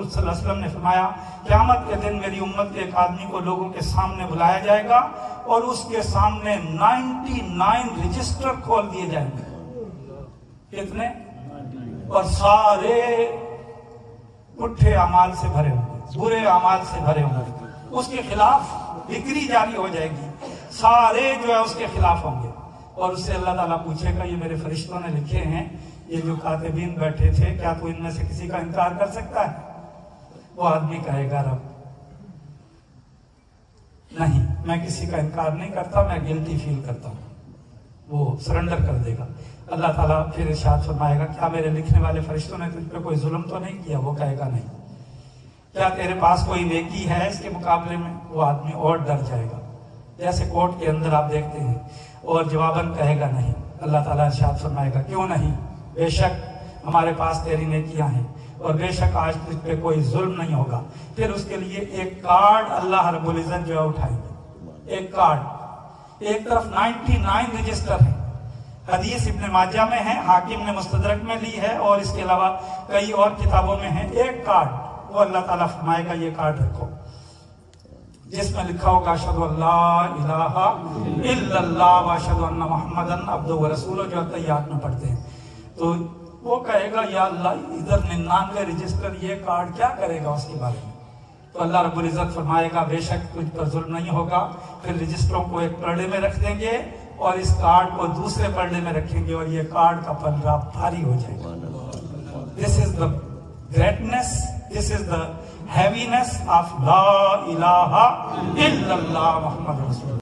रसूल सल्लल्लाहु अलैहि वसल्लम ने फरमाया, क़यामत के दिन मेरी उम्मत के एक आदमी को लोगों के सामने बुलाया जाएगा और उसके सामने 99 रजिस्टर खोल दिए जाएंगे। कितने? और सारे पुट्ठे अमाल से भरे होंगे, बुरे अमाल से भरे होंगे। उसके खिलाफ डिक्री जारी हो जाएगी, सारे जो है उसके खिलाफ होंगे। और उससे अल्लाह ताला पूछेगा, ये मेरे फरिश्तों ने लिखे हैं, ये जो कातिबीन बैठे थे, क्या तू इनमें से किसी का इनकार कर सकता है? वो आदमी कहेगा, रब नहीं, मैं किसी का इनकार नहीं करता, मैं गिल्टी फील करता हूँ। वो सरेंडर कर देगा। अल्लाह ताला फिर इरशाद फरमाएगा, क्या मेरे लिखने वाले फरिश्तों ने तुझ पे कोई जुल्म तो नहीं किया? वो कहेगा नहीं। क्या तेरे पास कोई नेकी है इसके मुकाबले में? वो आदमी और डर जाएगा, जैसे कोर्ट के अंदर आप देखते हैं, और जवाबन कहेगा नहीं। अल्लाह ताला इरशाद फरमाएगा, क्यों नहीं, बेशक हमारे पास तेरी नेकियां हैं और बेशक आज तुझ पे कोई जुल्म नहीं होगा। फिर उसके लिए एक कार्ड अल्लाह रब्बुल इज्जत जो है उठाएंगे, एक कार्ड। एक तरफ 99 रजिस्टर है। हदीस इब्न माजा में है, हाकिम ने मुस्तदरक में ली है, और इसके अलावा कई और किताबों में है। एक कार्ड, वो अल्लाह ताला फरमाएगा, ये कार्ड रखो, जिसमें लिखा होगा अशहदु अल्ला इलाहा इल्लल्लाह व अशहदु अन्ना मुहम्मदन अब्दुहु व रसूलुहु, जो तैयार में पढ़ते हैं। तो वो कहेगा, या अल्लाह, इधर 99 रजिस्टर, ये कार्ड क्या करेगा उसके बारे में? तो अल्लाह रब्बुल इज्जत फरमाएगा, बेशक तुझ पर जुल्म नहीं होगा। फिर रजिस्टरों को एक पर्दे में रख देंगे और इस कार्ड को दूसरे पर्दे में रखेंगे, और ये कार्ड का पन्ना भारी हो जाएगा। This is the greatness, this is the heaviness of La ilaha illallah Muhammad Rasul।